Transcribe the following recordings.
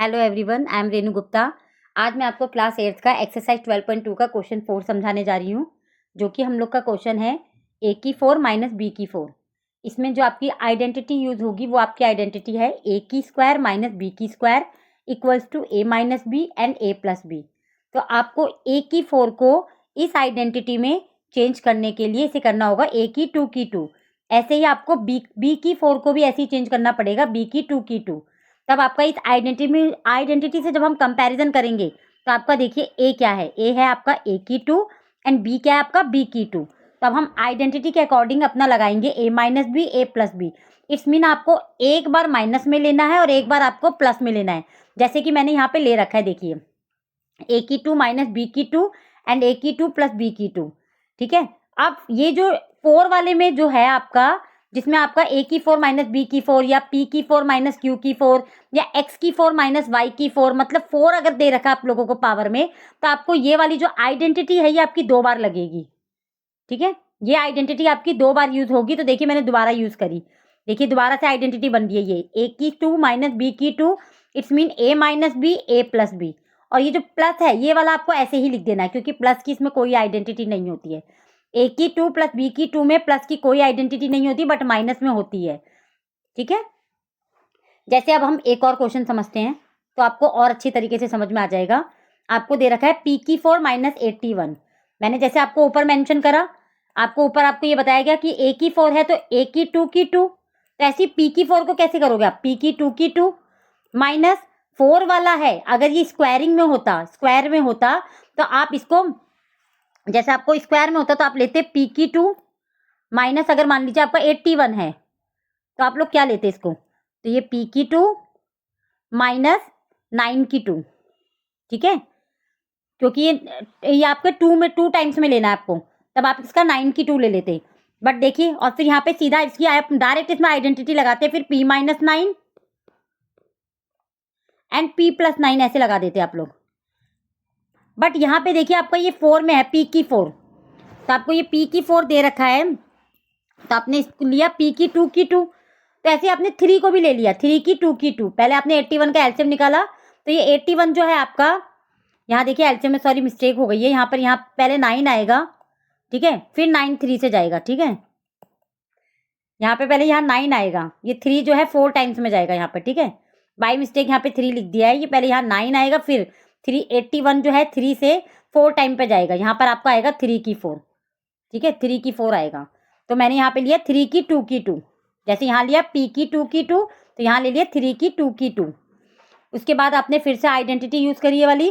Hello everyone, I am Renu Gupta. आज मैं आपको क्लास 8th का एक्सरसाइज 12.2 का क्वेश्चन 4 समझाने जा रही हूँ, जो कि हम लोग का क्वेश्चन है a की 4 माइनस बी की 4। इसमें जो आपकी आइडेंटिटी यूज होगी वो आपकी आइडेंटिटी है a की स्क्वायर माइनस बी की square equals to a minus B and a plus b. तो आपको a की 4 को इस आइडेंटिटी में चेंज करने के लिए इसे करना होगा a की 2 की 2। ऐसे ही आपको b की 4 को भी ऐसे ही चेंज करना पड़ेगा b की 2 की 2। तब आपका इस आइडेंटिटी से जब हम कंपैरिजन करेंगे तो आपका देखिए ए क्या है, ए है आपका ए की 2 एंड बी क्या है आपका बी की 2। तब हम आइडेंटिटी के अकॉर्डिंग अपना लगाएंगे A minus B A plus B. It's mean आपको एक बार माइनस में लेना है और एक बार आपको प्लस में लेना है, जैसे कि मैंने यहाँ पे ले रखा है। देखिए ए की 2 माइनस बी की 2 एंड ए की 2 प्लस बी की 2। ठीक है, अब ये जो 4 वाले में जो है आपका, जिसमें आपका a की 4 माइनस बी की 4 या p की 4 माइनस क्यू की 4 या x की 4 माइनस y की 4, मतलब 4 अगर दे रखा है आप लोगों को पावर में, तो आपको ये वाली जो आइडेंटिटी है ये आपकी 2 बार लगेगी। ठीक है, ये आइडेंटिटी आपकी 2 बार यूज होगी। तो देखिए मैंने दोबारा यूज करी, देखिए दोबारा से आइडेंटिटी बन रही है ये a की 2 माइनस बी की 2, it's mean a minus B A plus b. और ये जो प्लस है ये वाला आपको ऐसे ही लिख देना है, क्योंकि प्लस की इसमें कोई आइडेंटिटी नहीं होती है। ए की 2 प्लस बी की 2 में प्लस की कोई आइडेंटिटी नहीं होती, बट माइनस में होती है। ठीक है, जैसे अब हम एक और क्वेश्चन समझते हैं तो आपको और अच्छी तरीके से समझ में आ जाएगा। आपको दे रखा है p की 4 माइनस 81। मैंने जैसे आपको ऊपर मेंशन करा, आपको ऊपर आपको ये बताया गया कि a की 4 है तो a की 2 की 2, तो ऐसी p की 4 को कैसे करोगे आप, p की 2 की 2 माइनस 4 वाला है। अगर ये स्क्वायरिंग में होता, स्क्वायर में होता, तो आप इसको, जैसे आपको स्क्वायर में होता तो आप लेते p की 2 माइनस, अगर मान लीजिए आपका 81 है तो आप लोग क्या लेते इसको, तो ये p की 2 माइनस 9 की 2। ठीक है, क्योंकि ये आपके 2 में 2 टाइम्स में लेना है आपको, तब आप इसका 9 की 2 ले लेते। बट देखिए, और फिर यहाँ पे सीधा इसकी आप डायरेक्ट इसमें आइडेंटिटी लगाते, फिर p minus 9 and p plus 9 ऐसे लगा देते आप लोग। बट यहाँ पे देखिए आपका ये 4 में है p की 4, तो आपको ये p की 4 दे रखा है, तो आपने इसको लिया p की 2 की 2। तो ऐसे आपने 3 को भी ले लिया, 3 की 2 की 2। पहले आपने 81 का एलसीएम निकाला, तो ये 81 जो है आपका, यहाँ देखिए एलसीएम में सॉरी मिस्टेक हो गई है, यहाँ पर यहाँ पहले 9 आएगा। ठीक है, फिर 9 3 से जाएगा। ठीक है, यहाँ पे पहले यहाँ 9 आएगा, ये 3 जो है 4 टाइम्स में जाएगा यहाँ पर। ठीक है, बाई मिस्टेक यहाँ पे 3 लिख दिया है, ये पहले यहाँ 9 आएगा, फिर 81 जो है 3 से 4 टाइम पे जाएगा, यहाँ पर आपका आएगा 3 की 4। ठीक है, 3 की 4 आएगा, तो मैंने यहाँ पे लिया 3 की 2 की 2। जैसे यहाँ लिया p की 2 की 2, तो यहाँ ले लिया 3 की 2 की 2। उसके बाद आपने फिर से आइडेंटिटी यूज करी है वाली,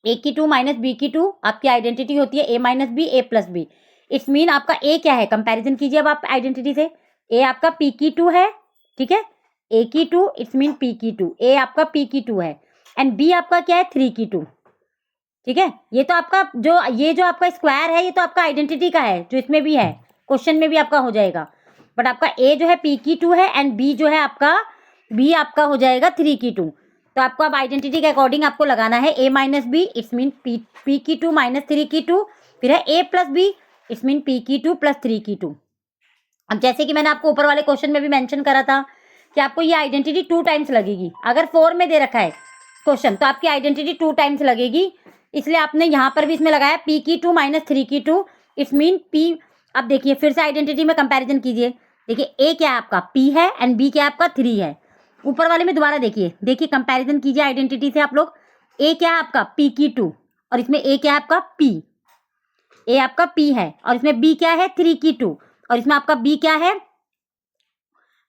a की 2 माइनस बी की 2 आपकी आइडेंटिटी होती है a minus B A plus B. It's mean आपका a क्या है, कंपैरिजन कीजिए अब आप आइडेंटिटी से। a आपका p की 2 है, ठीक है, a की 2 इट्स मीन p की 2, a आपका p की 2 है एंड b आपका क्या है 3 की 2। ठीक है, ये तो आपका ये जो आपका स्क्वायर है ये तो आपका आइडेंटिटी का है, जो इसमें भी है, क्वेश्चन में भी आपका हो जाएगा। बट आपका a जो है p की 2 है एंड b जो है आपका हो जाएगा 3 की 2। तो आपको अब आइडेंटिटी के अकॉर्डिंग आपको लगाना है a minus B, it's mean p की 2 माइनस 3 की 2, फिर है a plus B, it's mean p की 2 प्लस 3 की 2। अब जैसे कि मैंने आपको ऊपर वाले क्वेश्चन में भी मेंशन करा था कि आपको ये आइडेंटिटी 2 टाइम्स लगेगी। अगर 4 में दे रखा है क्वेश्चन तो आपकी आइडेंटिटी 2 टाइम्स लगेगी, इसलिए आपने यहाँ पर भी इसमें लगाया p की 2 माइनस 3 की 2, इट्स मीन p। अब देखिए फिर से आइडेंटिटी में कंपैरिजन कीजिए, देखिए a क्या है आपका p है एंड b क्या है आपका 3 है। ऊपर वाले में दोबारा देखिए कंपैरिजन कीजिए आइडेंटिटी से आप लोग। a क्या है आपका p की 2 और इसमें a क्या है आपका p, a आपका p है और इसमें b क्या है 3 की 2 और इसमें आपका b क्या है,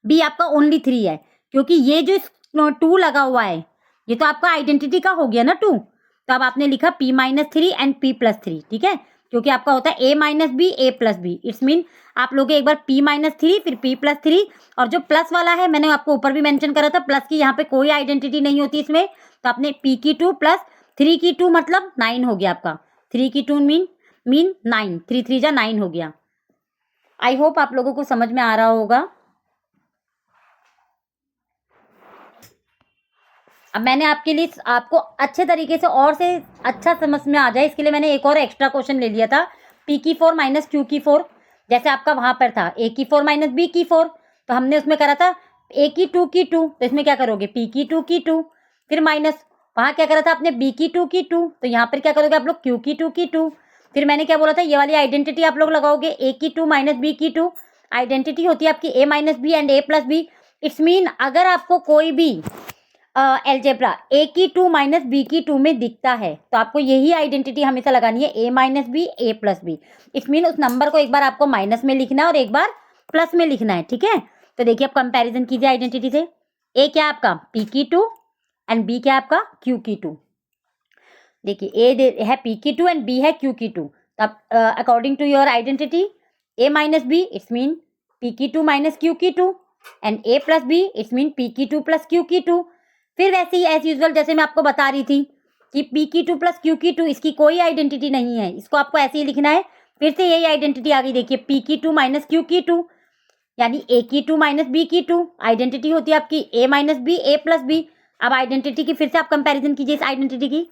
b आपका ओनली 3 है, क्योंकि ये जो 2 लगा हुआ है ये तो आपका आइडेंटिटी का हो गया ना 2। तो अब आपने लिखा p minus 3 and p plus 3। ठीक है, क्योंकि आपका होता है a minus B A plus B, it's mean आप लोग एक बार p माइनस 3 फिर p प्लस 3, और जो प्लस वाला है मैंने आपको ऊपर भी मेंशन करा था, प्लस की यहाँ पे कोई आइडेंटिटी नहीं होती इसमें, तो आपने p की 2 प्लस 3 की 2 मतलब 9 हो गया आपका। 3 की 2 मीन 9, 3 3 जा 9 हो गया। आई होप आप लोगों को समझ में आ रहा होगा। अब मैंने आपके लिए, आपको अच्छे तरीके से और से अच्छा समझ में आ जाए इसके लिए मैंने एक और एक्स्ट्रा क्वेश्चन ले लिया था, p की 4 माइनस q की 4। जैसे आपका वहां पर था a की 4 माइनस b की 4, तो हमने उसमें करा था a की 2 की 2, तो इसमें क्या करोगे p की 2 की 2, फिर माइनस, वहां क्या करा था आपने बी की टू की टू, तो यहाँ पर क्या करोगे आप लोग क्यू की टू की टू। फिर मैंने क्या बोला था, ये वाली आइडेंटिटी आप लोग लगाओगे, ए की टू माइनस बी की टू, आइडेंटिटी होती है आपकी A minus B and A plus B. It's mean अगर आपको कोई भी एल्जेब्रा ए की टू माइनस बी की टू में दिखता है तो आपको यही आइडेंटिटी हमेशा लगानी है, A minus B A plus B. It's mean उस नंबर को एक बार आपको माइनस में लिखना है और एक बार प्लस में लिखना है, ठीक है। तो देखिए आप कंपैरिजन कीजिए आइडेंटिटी से, ए क्या आपका पी की टू एंड बी क्या आपका क्यू की टू। देखिए ए है पी की टू एंड बी है क्यू की टू, तो आप according to your identity a minus B it's mean p की टू माइनस क्यू की two and A plus B it's mean p की टू प्लस क्यू की टू। फिर वैसे ही एज यूजुअल जैसे मैं आपको बता रही थी कि पी की टू प्लस क्यू की टू इसकी कोई आइडेंटिटी नहीं है, इसको आपको ऐसे ही लिखना है। फिर से यही आइडेंटिटी आ गई, देखिए पी की टू माइनस क्यू की टू यानी ए की टू माइनस बी की टू, आइडेंटिटी होती है आपकी A minus B A plus b. अब आइडेंटिटी की फिर से आप कंपैरिजन कीजिए इस आइडेंटिटी की,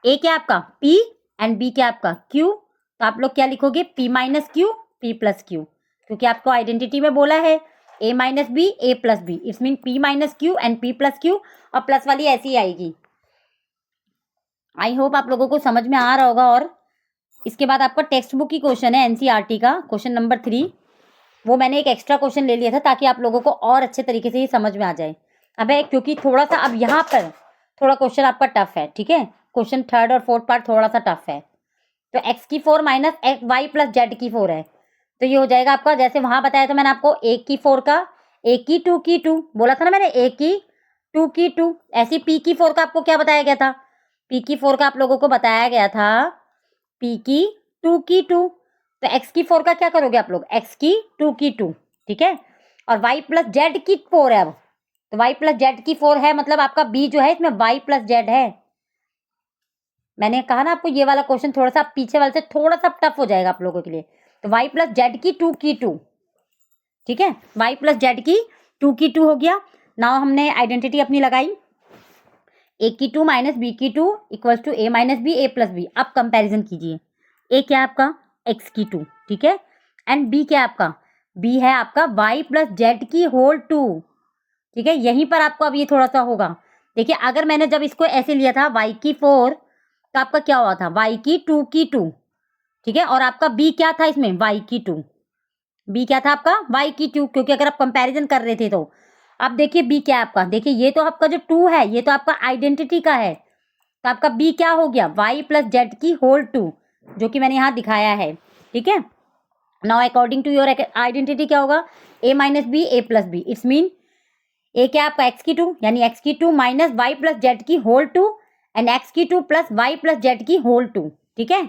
ए क्या आपका P एंड B क्या आपका Q, तो आप लोग क्या लिखोगे P minus q P plus q, क्योंकि आपको आइडेंटिटी में बोला है A minus B A plus B, it's mean P minus q and P plus q, और प्लस वाली ऐसी ही आएगी। आई होप आप लोगों को समझ में आ रहा होगा। और इसके बाद आपका टेक्स्ट बुक की क्वेश्चन है NCERT का क्वेश्चन नंबर 3, वो मैंने एक एक्स्ट्रा क्वेश्चन ले लिया था ताकि आप लोगों को और अच्छे तरीके से ये समझ में आ जाए। अब क्योंकि थोड़ा सा अब यहाँ पर थोड़ा क्वेश्चन आपका टफ है, ठीक है, क्वेश्चन थर्ड और फोर्थ पार्ट थोड़ा सा टफ है। तो x की 4 माइनस y प्लस जेड की 4 है, तो ये हो जाएगा आपका, जैसे वहां बताया था मैंने आपको a की 4 का a की 2 की 2 बोला था ना मैंने, a की 2 की 2, ऐसी p की 4 का आपको क्या बताया गया था, p की 4 का आप लोगों को बताया गया था p की 2 की 2, तो x की 4 का क्या करोगे आप लोग, x की 2 की 2, ठीक है। और y प्लस जेड की 4 है, अब तो y प्लस जेड की 4 है, मतलब आपका b जो है इसमें y प्लस जेड है। मैंने कहा ना आपको ये वाला क्वेश्चन थोड़ा सा पीछे वाले से थोड़ा सा टफ हो जाएगा आप लोगों के लिए। तो y प्लस जेड की 2 की 2, ठीक है, y प्लस जेड की 2 की 2 हो गया। नाउ हमने आइडेंटिटी अपनी लगाई, a की 2 माइनस बी की 2 equals to a minus B A plus b. अब कंपैरिजन कीजिए, a क्या आपका x की 2, ठीक है, एंड b क्या आपका, b है आपका y प्लस जेड की होल 2, ठीक है। यहीं पर आपको अब ये थोड़ा सा होगा, देखिए अगर मैंने जब इसको ऐसे लिया था y की 4 तो आपका क्या हुआ था y की 2 की 2, ठीक है, और आपका b क्या था इसमें y की 2, b क्या था आपका y की 2, क्योंकि अगर आप कंपैरिजन कर रहे थे तो अब देखिए b क्या है आपका, देखिए ये तो आपका जो 2 है ये तो आपका आइडेंटिटी का है, तो आपका b क्या हो गया y प्लस जेड की होल 2, जो कि मैंने यहाँ दिखाया है, ठीक है। Now according to your identity क्या होगा, a minus B A plus B, it's mean a क्या आपका x की 2 यानी x की 2 माइनस y प्लस जेड की होल 2 एंड x की 2 प्लस y प्लस जेड की होल 2, ठीक है।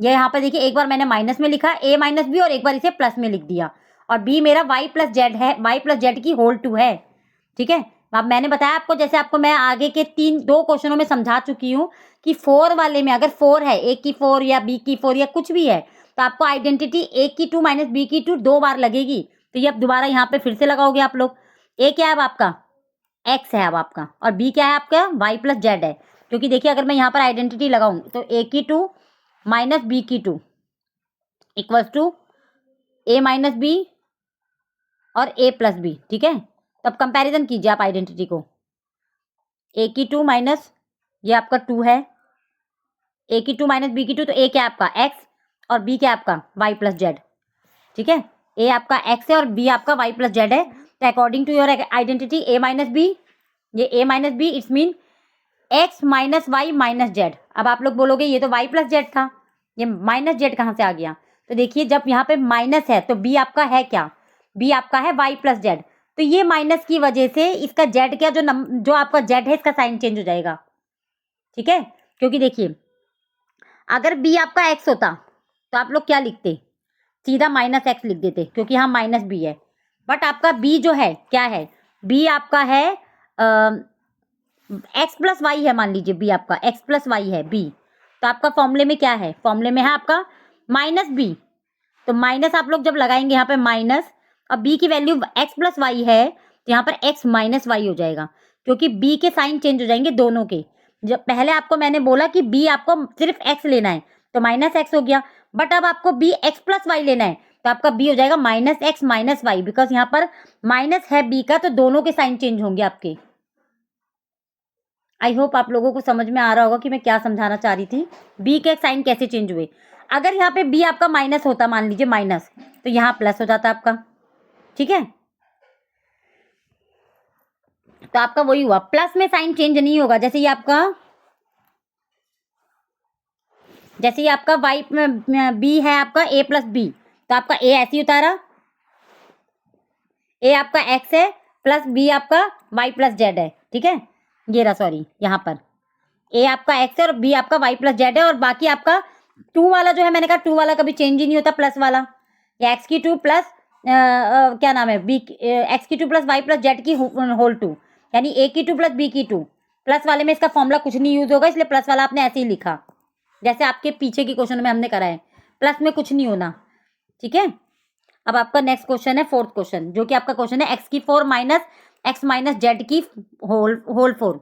ये यहाँ पर देखिए एक बार मैंने माइनस में लिखा a माइनस बी और एक बार इसे प्लस में लिख दिया, और b मेरा y प्लस जेड है, y प्लस जेड की होल 2 है, ठीक है। अब मैंने बताया आपको, जैसे आपको मैं आगे के 2 क्वेश्चनों में समझा चुकी हूँ कि 4 वाले में अगर 4 है, a की 4 या b की 4 या कुछ भी है, तो आपको आइडेंटिटी a की 2 माइनस b की 2 2 बार लगेगी, तो ये अब दोबारा यहाँ पे फिर से लगाओगे आप लोग। a क्या है अब आपका x है अब आपका, और b क्या है आपका y प्लस जेड है, क्योंकि देखिए अगर मैं यहाँ पर आइडेंटिटी लगाऊं तो a की 2 माइनस बी की 2 equals to a minus b और a प्लस बी, ठीक है। तो अब कंपैरिजन कीजिए आप आइडेंटिटी को, a की 2 माइनस ये आपका 2 है, a की 2 माइनस बी की 2, तो a क्या आपका x और b क्या आपका y प्लस जेड, ठीक है। a आपका x है और b आपका y प्लस जेड है, तो according to your identity a minus b, ये a minus B it's mean x minus y minus z. अब आप लोग बोलोगे ये तो y प्लस जेड था, ये माइनस जेड कहाँ से आ गया, तो देखिए जब यहाँ पे माइनस है तो b आपका है क्या, b आपका है y प्लस जेड, तो ये माइनस की वजह से इसका z क्या जो आपका z है इसका साइन चेंज हो जाएगा, ठीक है। क्योंकि देखिए अगर b आपका x होता तो आप लोग क्या लिखते, सीधा माइनस एक्स लिख देते, क्योंकि यहाँ माइनस बी है, बट आपका b जो है क्या है, b आपका है x प्लस वाई है, मान लीजिए b आपका x प्लस वाई है b, तो आपका फॉर्मूले में क्या है, फॉर्मूले में है आपका माइनस b, तो माइनस आप लोग जब लगाएंगे यहाँ पे माइनस, अब b की वैल्यू x प्लस वाई है तो यहाँ पर x माइनस वाई हो जाएगा, क्योंकि b के साइन चेंज हो जाएंगे दोनों के। जब पहले आपको मैंने बोला कि b आपको सिर्फ x लेना है तो माइनस एक्स हो गया, बट अब आपको b x प्लस वाई लेना है तो आपका b हो जाएगा minus x minus y, because यहाँ पर माइनस है b का, तो दोनों के साइन चेंज होंगे आपके। आई होप आप लोगों को समझ में आ रहा होगा कि मैं क्या समझाना चाह रही थी। बी के साइन कैसे चेंज हुए। अगर यहाँ पे बी आपका माइनस होता, मान लीजिए माइनस, तो यहाँ प्लस हो जाता आपका, ठीक है। तो आपका वही हुआ, प्लस में साइन चेंज नहीं होगा। जैसे ये आपका वाई बी है आपका ए प्लस बी, तो आपका ए ऐसे ही उतारा, ए आपका एक्स है प्लस बी आपका वाई प्लस जेड है, ठीक है। ये रहा, सॉरी, यहाँ पर ए आपका एक्स है और बी आपका वाई प्लस जेड है। और बाकी आपका टू वाला जो है, मैंने कहा टू वाला कभी चेंज ही नहीं होता, प्लस वाला, या एक्स की टू प्लस क्या नाम है, बी एक्स की two plus y plus z की होल टू, यानी ए की टू प्लस बी की टू। प्लस वाले में इसका फॉर्मूला कुछ नहीं यूज होगा, इसलिए प्लस वाला आपने ऐसे ही लिखा, जैसे आपके पीछे की क्वेश्चन में हमने करा है, प्लस में कुछ नहीं होना, ठीक है। अब आपका नेक्स्ट क्वेश्चन है फोर्थ क्वेश्चन, जो कि आपका क्वेश्चन है एक्स की four minus x minus Z की होल फोर।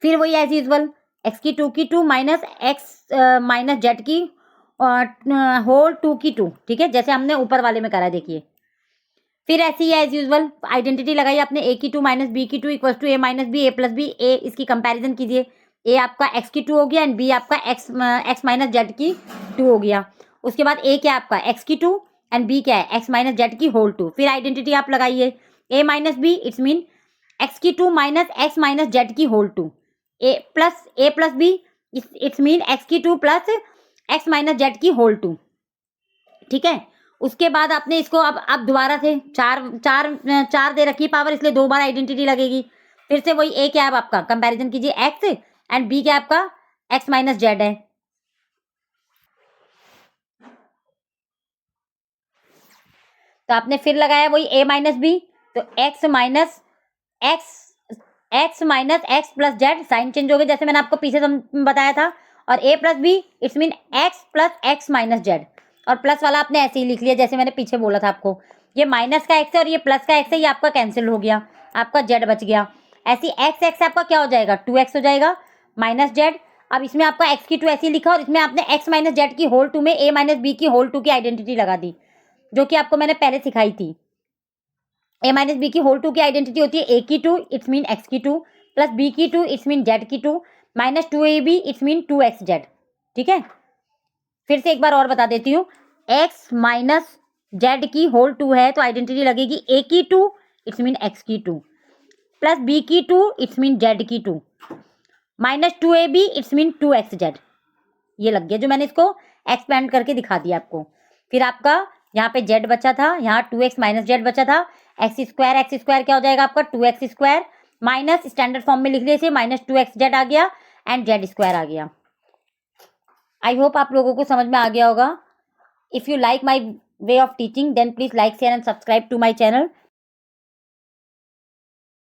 फिर वही एज यूजल, एक्स की two minus x minus Z की होल टू की टू, ठीक है, जैसे हमने ऊपर वाले में करा है, देखिए। फिर ऐसे ही एज यूजल आइडेंटिटी लगाई आपने, ए की टू माइनस बी की two equal to A minus B A plus B. ए इसकी कंपैरिजन कीजिए, ए आपका एक्स की टू हो गया एंड बी आपका एक्स माइनस जेड की टू हो गया। उसके बाद ए क्या आपका एक्स की टू एंड बी क्या है एक्स माइनस जेड की होल टू। फिर आइडेंटिटी आप लगाइए, A minus B it's mean x की two minus x minus Z की whole two, A plus B it's mean x की two plus x minus Z की होल टू, ठीक है। उसके बाद आपने इसको अब दोबारा से चार दे रखी पावर, इसलिए दो बार आइडेंटिटी लगेगी। फिर से वही ए क्या है आपका, कंपैरिजन कीजिए एक्स एंड बी क्या आपका एक्स माइनस जेड है। तो आपने फिर लगाया वही ए माइनस बी, तो x minus x plus Z, sign change हो गया जैसे मैंने आपको पीछे बताया था। और A plus B it's mean x plus x minus Z, और प्लस वाला आपने ऐसे ही लिख लिया जैसे मैंने पीछे बोला था आपको। ये माइनस का एक्स है और ये प्लस का एक्स है, ये आपका कैंसिल हो गया, आपका जेड बच गया। ऐसी एक्स एक्स आपका क्या हो जाएगा, टू एक्स हो जाएगा माइनस जेड। अब इसमें आपका एक्स की टू ऐसे ही लिखा और इसमें आपने एक्स माइनस जेड की होल टू में ए माइनस बी की होल टू की आइडेंटिटी लगा दी, जो कि आपको मैंने पहले सिखाई थी। ए माइनस बी की होल टू की आइडेंटिटी होती है ए की टू इट्स मीन एक्स की टू प्लस बी की टू इट्स मीन जेड की two minus two a b it's mean two x z, ठीक है। फिर से एक बार और बता देती हूँ, एक्स माइनस जेड की होल टू है तो आइडेंटिटी लगेगी ए की टू इट्स मीन एक्स की टू प्लस बी की टू इट्स मीन जेड की two minus two a b it's mean two x z. ये लग गया, जो मैंने इसको एक्सपेंड करके दिखा दिया आपको। फिर आपका यहाँ पे जेड बचा था, यहाँ टू एक्स माइनस जेड बचा था, एक्स स्क्वायर क्या हो जाएगा आपका two x square minus standard form में लिख लीजिए माइनस टू एक्स जेड आ गया एंड जेड स्क्वायर आ गया। आई होप आप लोगों को समझ में आ गया होगा। If you like my way of teaching then please like share and subscribe to my channel.